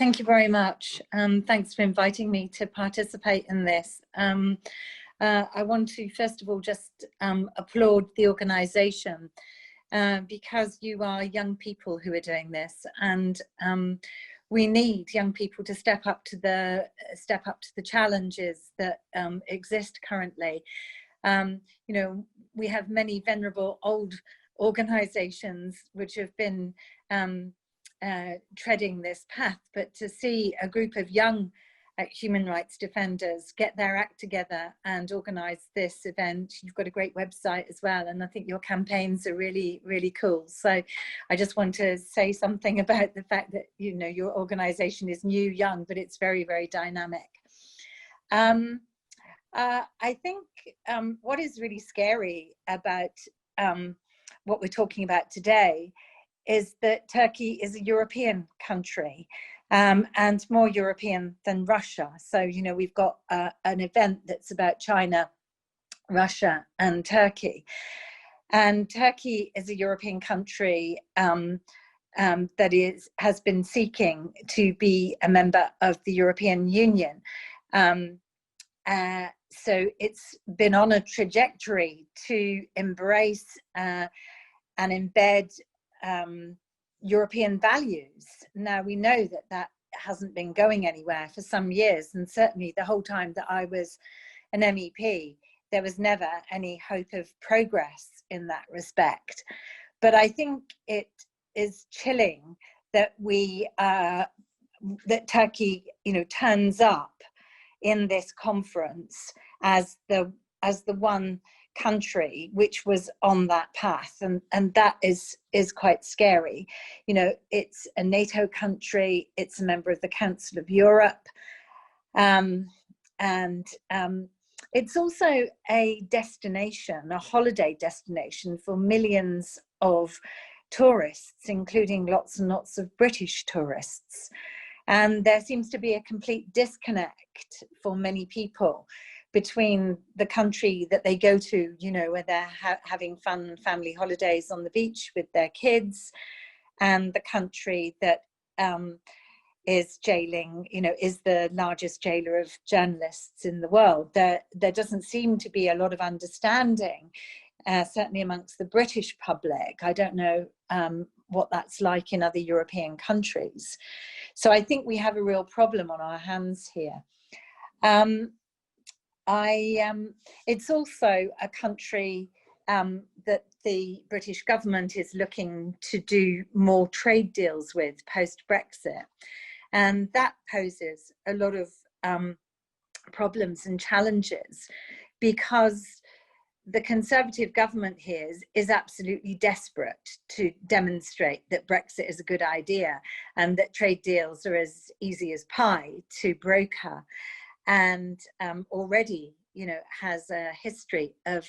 Thank you very much. Thanks for inviting me to participate in this. I want to, first of all, just applaud the organisation because you are young people who are doing this, and we need young people to step up to the challenges that exist currently. You know, we have many venerable old organisations which have been treading this path, but to see a group of young human rights defenders get their act together and organise this event. You've got a great website as well, and I think your campaigns are really, really cool. So I just want to say something about the fact that, you know, your organisation is new, young, but it's very, very dynamic. I think what is really scary about what we're talking about today is that Turkey is a European country, and more European than Russia. So, you know, we've got an event that's about China, Russia and Turkey. And Turkey is a European country that has been seeking to be a member of the European Union. So it's been on a trajectory to embrace and embed European values. Now, we know that that hasn't been going anywhere for some years, and certainly the whole time that I was an MEP, there was never any hope of progress in that respect. But I think it is chilling that that Turkey, you know, turns up in this conference as the one country which was on that path, and that is quite scary. You know, it's a NATO country, it's a member of the Council of Europe, and it's also a destination, a holiday destination for millions of tourists, including lots and lots of British tourists. And there seems to be a complete disconnect for many people between the country that they go to, you know, where they're having fun family holidays on the beach with their kids, and the country that is jailing, you know, is the largest jailer of journalists in the world. There doesn't seem to be a lot of understanding, certainly amongst the British public. I don't know what that's like in other European countries. So I think we have a real problem on our hands here. It's also a country that the British government is looking to do more trade deals with post-Brexit. And that poses a lot of problems and challenges, because the Conservative government here is absolutely desperate to demonstrate that Brexit is a good idea and that trade deals are as easy as pie to broker, and already, you know, has a history of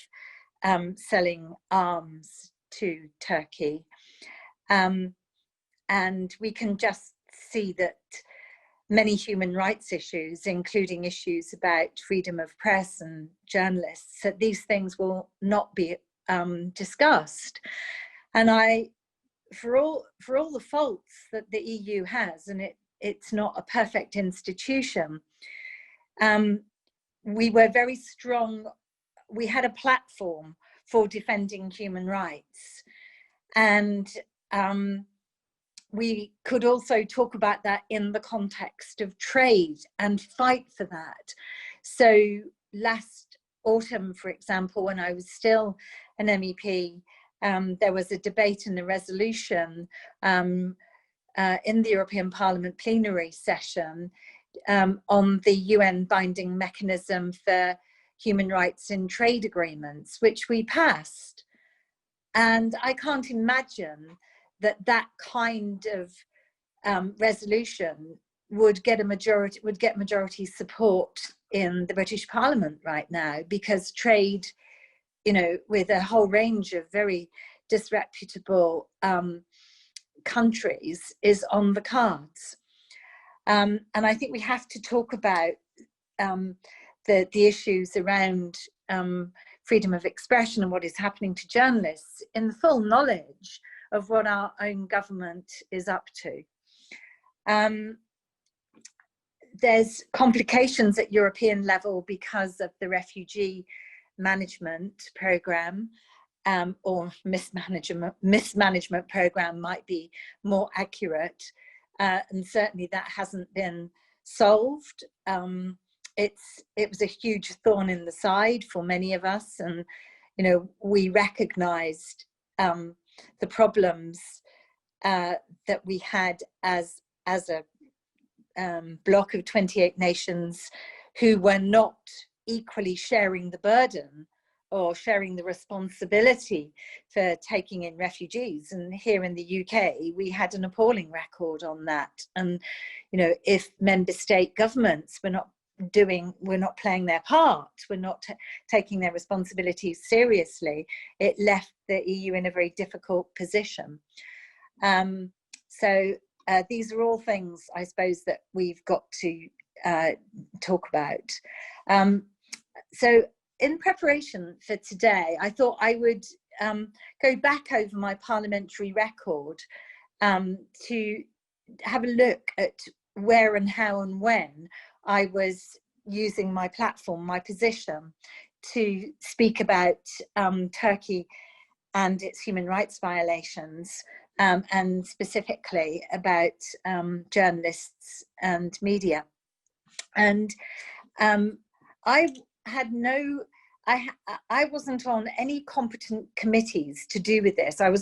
selling arms to Turkey. And we can just see that many human rights issues, including issues about freedom of press and journalists, that these things will not be discussed. And for all the faults that the EU has, and it's not a perfect institution, we were very strong. We had a platform for defending human rights, and we could also talk about that in the context of trade and fight for that. So last autumn, for example, when I was still an MEP, there was a debate and a resolution in the European Parliament plenary session on the UN binding mechanism for human rights in trade agreements, which we passed. And I can't imagine that kind of resolution would get majority support in the British Parliament right now, because trade, you know, with a whole range of very disreputable countries is on the cards. And I think we have to talk about the issues around freedom of expression and what is happening to journalists in the full knowledge of what our own government is up to. there's complications at European level because of the refugee management program, or mismanagement program might be more accurate, and certainly that hasn't been solved. It was a huge thorn in the side for many of us, and we recognized the problems that we had as a bloc of 28 nations who were not equally sharing the burden or sharing the responsibility for taking in refugees. And here in the UK, we had an appalling record on that. And, if member state governments were not playing their part, we're not taking their responsibilities seriously, it left the EU in a very difficult position. So these are all things, I suppose, that we've got to talk about. So in preparation for today, I thought I would go back over my parliamentary record to have a look at where and how and when I was using my platform, my position, to speak about Turkey and its human rights violations, and specifically about journalists and media. And I wasn't on any competent committees to do with this. I was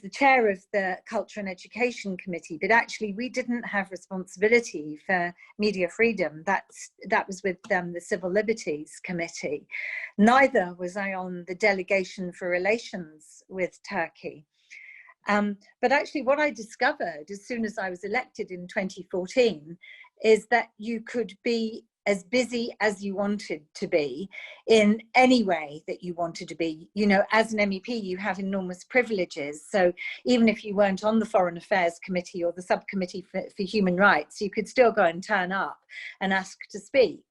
the chair of the Culture and Education Committee, but actually we didn't have responsibility for media freedom. That was with the Civil Liberties Committee. Neither was I on the delegation for relations with Turkey. But actually what I discovered as soon as I was elected in 2014 is that you could be as busy as you wanted to be in any way that you wanted to be. As an MEP, you have enormous privileges. So even if you weren't on the Foreign Affairs Committee or the Subcommittee for Human Rights, you could still go and turn up and ask to speak.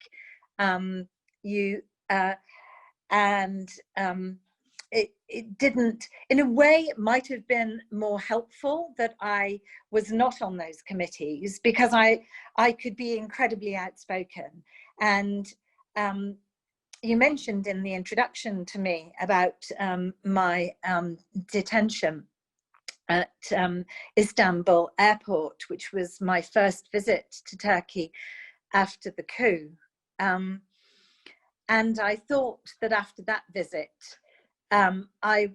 It didn't, in a way, it might have been more helpful that I was not on those committees, because I could be incredibly outspoken. And you mentioned in the introduction to me about my detention at Istanbul airport, which was my first visit to Turkey after the coup. And I thought that after that visit, I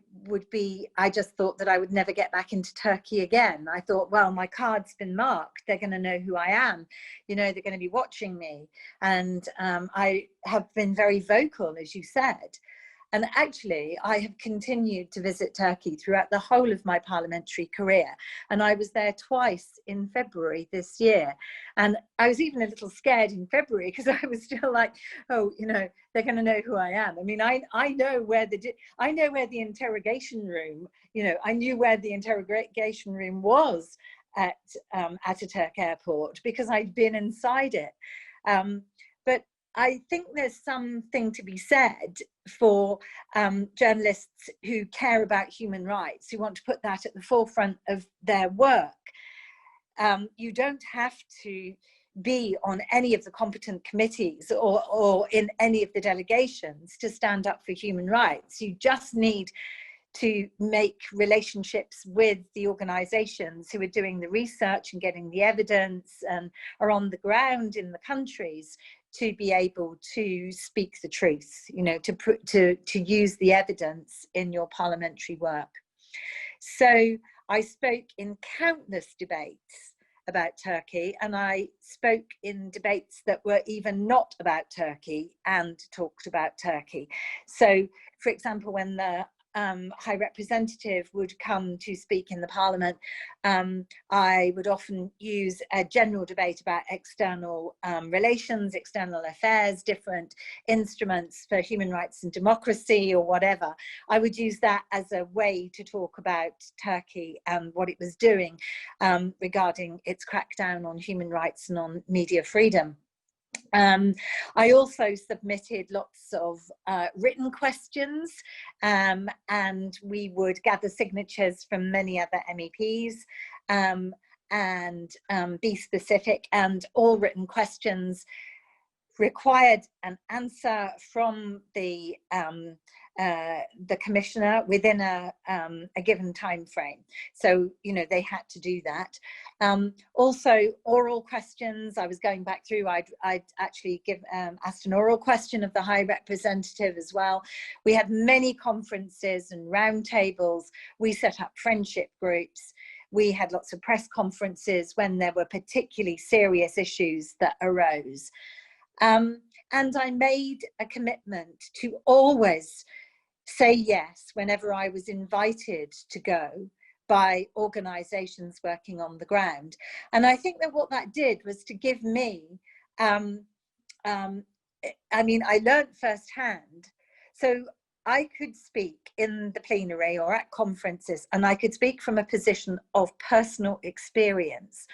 just thought that I would never get back into Turkey again. I thought, well, my card's been marked. They're going to know who I am. They're going to be watching me. And I have been very vocal, as you said. And actually, I have continued to visit Turkey throughout the whole of my parliamentary career. And I was there twice in February this year. And I was even a little scared in February, because I was still like, oh, they're going to know who I am. I mean, I know where the interrogation room, I knew where the interrogation room was at Ataturk Airport, because I'd been inside it. But I think there's something to be said for journalists who care about human rights, who want to put that at the forefront of their work. You don't have to be on any of the competent committees or in any of the delegations to stand up for human rights. You just need to make relationships with the organizations who are doing the research and getting the evidence and are on the ground in the countries to be able to speak the truth, to use the evidence in your parliamentary work. So I spoke in countless debates about Turkey, and I spoke in debates that were even not about Turkey and talked about Turkey. So, for example, when the High Representative would come to speak in the Parliament, I would often use a general debate about external relations, external affairs, different instruments for human rights and democracy or whatever. I would use that as a way to talk about Turkey and what it was doing regarding its crackdown on human rights and on media freedom. I also submitted lots of written questions, and we would gather signatures from many other MEPs, and be specific, and all written questions required an answer from the commissioner within a given time frame. So, you know, they had to do that. Also, oral questions. I was going back through. I'd actually asked an oral question of the High Representative as well. We had many conferences and roundtables. We set up friendship groups. We had lots of press conferences when there were particularly serious issues that arose. And I made a commitment to always say yes whenever I was invited to go by organisations working on the ground. And I think that what that did was to give me, I mean, I learned firsthand. So I could speak in the plenary or at conferences, and I could speak from a position of personal experience.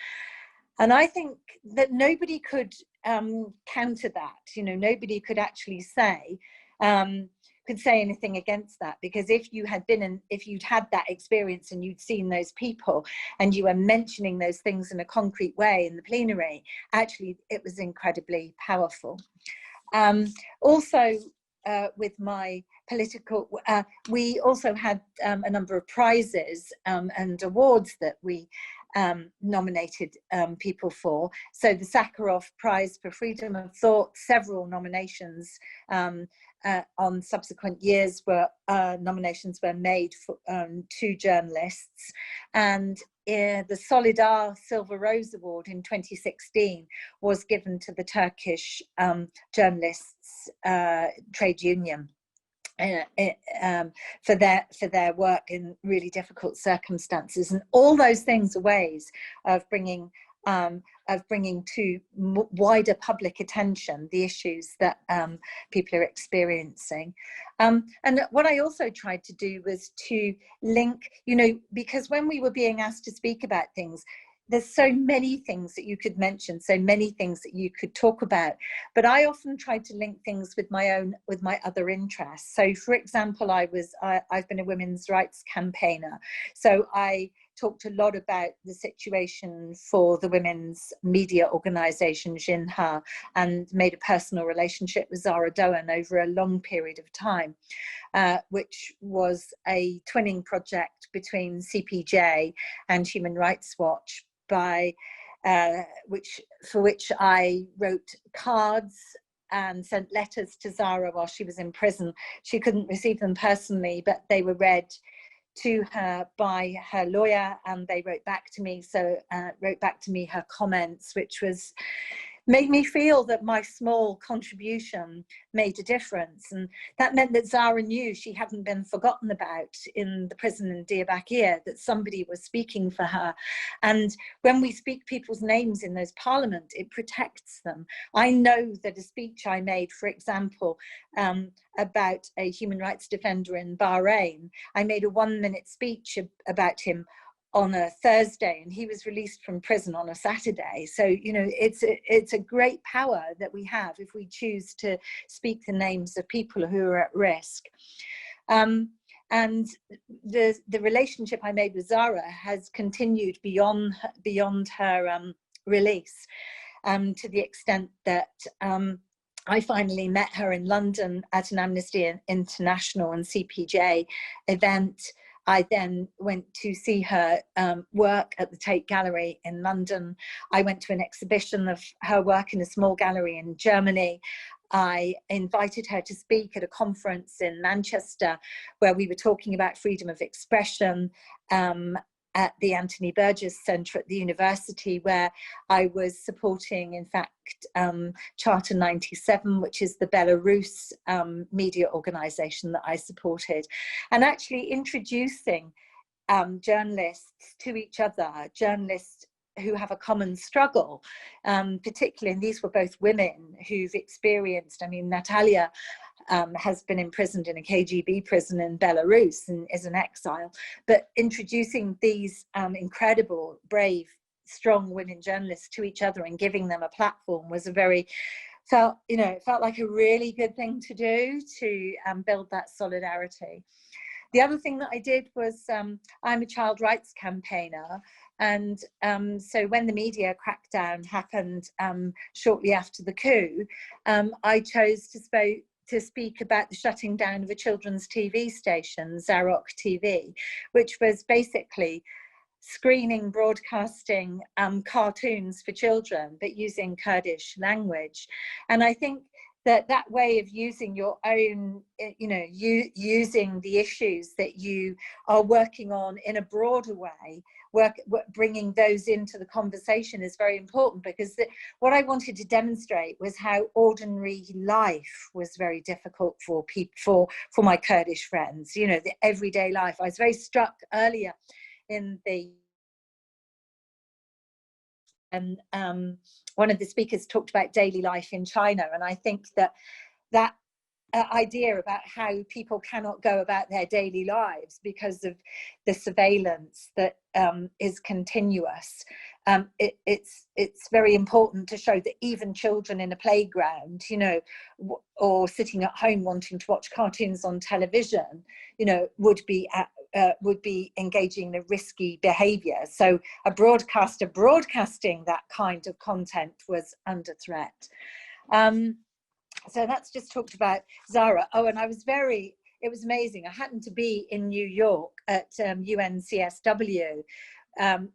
And I think that nobody could counter that. You know, nobody could actually say anything against that, because if you had been if you'd had that experience and you'd seen those people and you were mentioning those things in a concrete way in the plenary, actually it was incredibly powerful. Also, with my political, we also had a number of prizes and awards that we nominated people for. So the Sakharov Prize for Freedom of Thought, several nominations on subsequent years nominations were made for 2 journalists, and the Solidar Silver Rose Award in 2016 was given to the Turkish journalists trade union for their work in really difficult circumstances. And all those things are ways of bringing to wider public attention the issues that people are experiencing. And what I also tried to do was to link, you know, because when we were being asked to speak about things, there's so many things that you could mention, so many things that you could talk about, but I often tried to link things with my other interests. So, for example, I've been a women's rights campaigner, so I talked a lot about the situation for the women's media organisation Jinha, and made a personal relationship with Zara Doan over a long period of time, which was a twinning project between CPJ and Human Rights Watch, for which I wrote cards and sent letters to Zara while she was in prison. She couldn't receive them personally, but they were read to her by her lawyer, and they wrote back to me. So wrote back to me her comments, which made me feel that my small contribution made a difference. And that meant that Zara knew she hadn't been forgotten about in the prison in Diyarbakir, that somebody was speaking for her. And when we speak people's names in those parliament, it protects them. I know that a speech I made, for example, about a human rights defender in Bahrain, I made a 1-minute speech about him on a Thursday, and he was released from prison on a Saturday. So, you know, it's a great power that we have if we choose to speak the names of people who are at risk. And the relationship I made with Zara has continued beyond her release, to the extent that I finally met her in London at an Amnesty International and CPJ event. I then went to see her work at the Tate Gallery in London. I went to an exhibition of her work in a small gallery in Germany. I invited her to speak at a conference in Manchester where we were talking about freedom of expression, at the Anthony Burgess Centre at the university, where I was supporting, in fact, Charter 97, which is the Belarus media organisation that I supported, and actually introducing journalists to each other, journalists who have a common struggle, particularly, and these were both women who've experienced, I mean, Natalia has been imprisoned in a KGB prison in Belarus and is an exile, but introducing these incredible, brave, strong women journalists to each other and giving them a platform was it felt like a really good thing to do to build that solidarity. The other thing that I did was, I'm a child rights campaigner, And so when the media crackdown happened shortly after the coup, I chose to speak about the shutting down of a children's TV station, Zarok TV, which was basically screening, broadcasting cartoons for children, but using Kurdish language. And I think that way of using your own, using the issues that you are working on in a broader way, bringing those into the conversation is very important, because what I wanted to demonstrate was how ordinary life was very difficult for people, for my Kurdish friends, the everyday life. I was very struck earlier in the one of the speakers talked about daily life in China, and I think that idea about how people cannot go about their daily lives because of the surveillance that is continuous. It's very important to show that even children in a playground, or sitting at home wanting to watch cartoons on television, would be engaging in a risky behavior. So a broadcaster broadcasting that kind of content was under threat. So that's just talked about Zara. Oh, and it was amazing. I happened to be in New York at UNCSW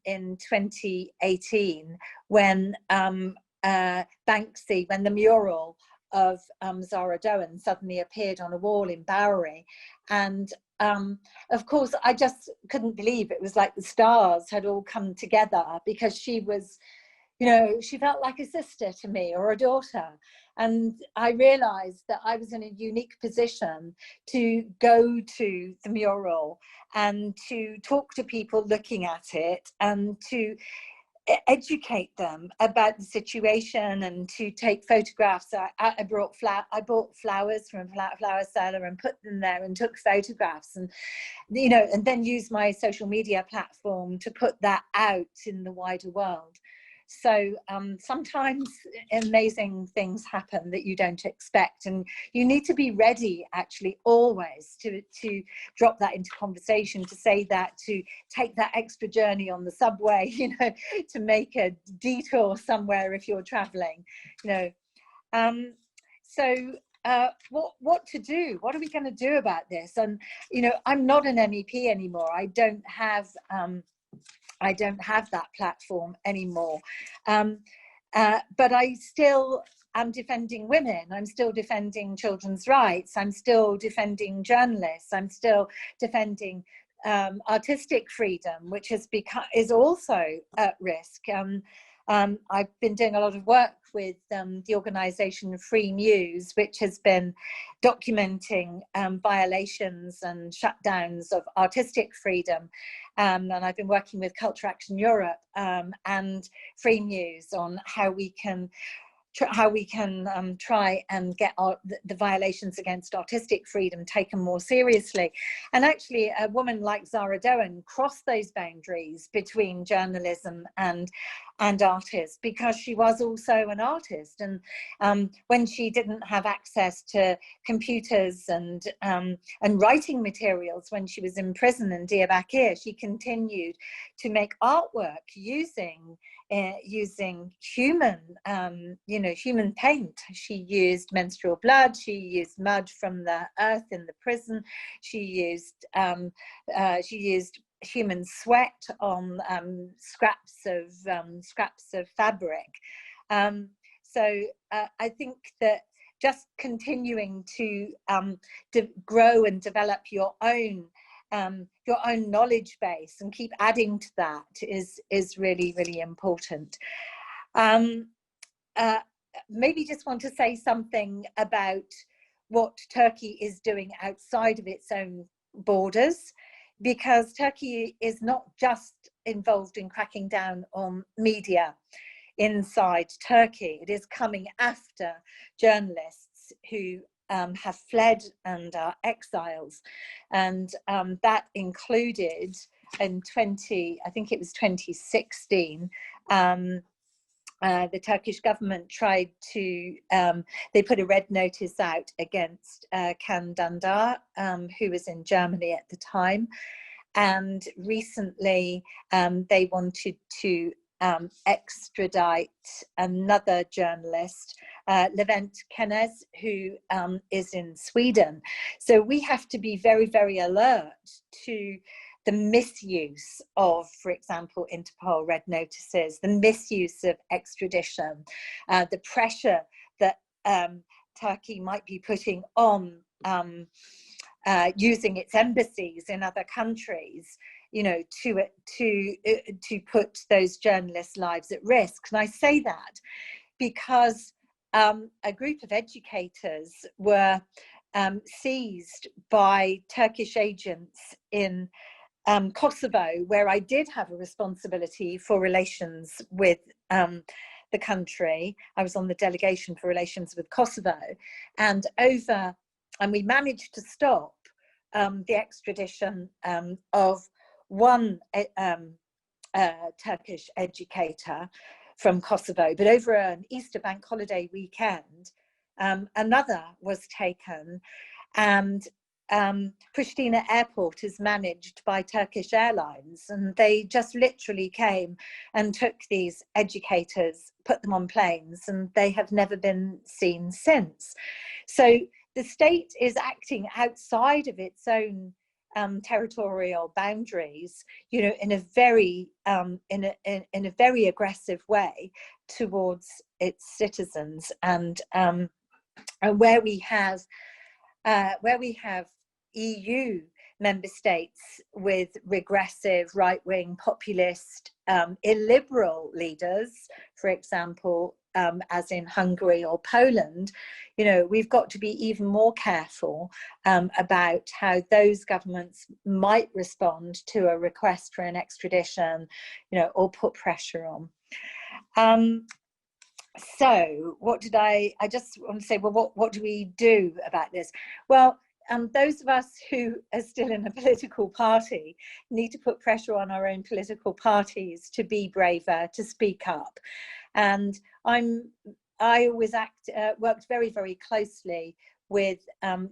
in 2018 when Banksy, when the mural of Zara Doan suddenly appeared on a wall in Bowery. And of course, I just couldn't believe it was like the stars had all come together, because she was, she felt like a sister to me, or a daughter. And I realized that I was in a unique position to go to the mural and to talk to people looking at it, and to educate them about the situation, and to take photographs. I bought flowers from a flower seller and put them there and took photographs, and and then use my social media platform to put that out in the wider world. So sometimes amazing things happen that you don't expect, and you need to be ready, actually, always to drop that into conversation, to say that, to take that extra journey on the subway, to make a detour somewhere if you're traveling, So what to do? What are we going to do about this? And I'm not an MEP anymore. I don't have that platform anymore, but I still am defending women. I'm still defending children's rights. I'm still defending journalists. I'm still defending artistic freedom, which is also at risk. I've been doing a lot of work with the organisation Free News, which has been documenting violations and shutdowns of artistic freedom. And I've been working with Culture Action Europe and Free News on how we can try and get the violations against artistic freedom taken more seriously. And actually, a woman like Zara Doan crossed those boundaries between journalism and artists, because she was also an artist. And when she didn't have access to computers and writing materials when she was in prison in Diyarbakir, she continued to make artwork using human, human paint. She used menstrual blood. She used mud from the earth in the prison. She used human sweat on scraps of fabric. So I think that just continuing to grow and develop your own knowledge base and keep adding to that is really, really important. Maybe just want to say something about what Turkey is doing outside of its own borders, because Turkey is not just involved in cracking down on media inside Turkey. It is coming after journalists who have fled and are exiles, and that included in I think it was 2016, the Turkish government tried to, they put a red notice out against Can Dündar, who was in Germany at the time. And recently they wanted to extradite another journalist, Levent Kenez, who is in Sweden. So we have to be very, very alert to the misuse of, for example, Interpol red notices, the misuse of extradition, the pressure that Turkey might be putting on using its embassies in other countries, you know, to put those journalists' lives at risk. And I say that because a group of educators were seized by Turkish agents in Kosovo, where I did have a responsibility for relations with the country. I was on the delegation for relations with Kosovo, and we managed to stop the extradition of one Turkish educator from Kosovo, but over an Easter bank holiday weekend, another was taken, and Pristina airport is managed by Turkish Airlines, and they just literally came and took these educators, put them on planes, and they have never been seen since. So the state is acting outside of its own territorial boundaries, you know, in a very in a very aggressive way towards its citizens, and where we have EU member states with regressive, right-wing, populist, illiberal leaders, for example, as in Hungary or Poland, you know, we've got to be even more careful about how those governments might respond to a request for an extradition, you know, or put pressure on. So what did I just want to say, well, what do we do about this? Well, those of us who are still in a political party need to put pressure on our own political parties to be braver, to speak up. And I always worked very, very closely with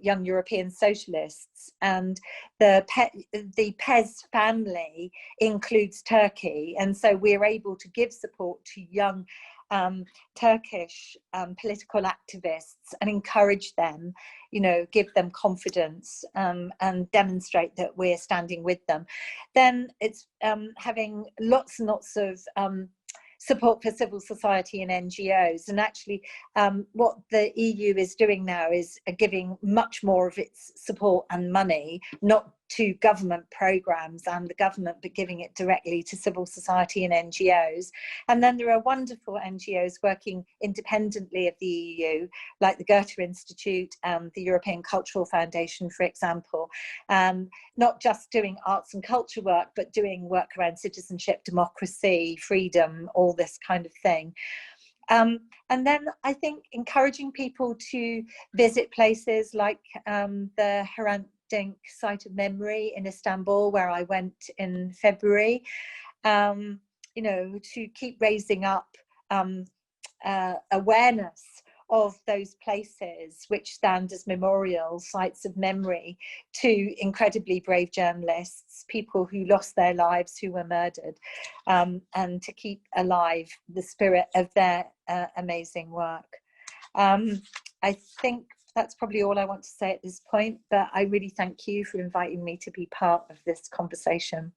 young European socialists, and the PES family includes Turkey, and so we're able to give support to young Turkish political activists and encourage them, you know, give them confidence and demonstrate that we're standing with them. Then it's having lots and lots of support for civil society and NGOs. And actually what the EU is doing now is giving much more of its support and money, not to government programs and the government, but giving it directly to civil society and NGOs. And then there are wonderful NGOs working independently of the EU, like the Goethe Institute, the European Cultural Foundation, for example, not just doing arts and culture work, but doing work around citizenship, democracy, freedom, all this kind of thing. And then I think encouraging people to visit places like the Hrant Dink Site of Memory in Istanbul, where I went in February, you know, to keep raising up awareness of those places which stand as memorial sites of memory to incredibly brave journalists, people who lost their lives, who were murdered, and to keep alive the spirit of their amazing work. I think that's probably all I want to say at this point, but I really thank you for inviting me to be part of this conversation.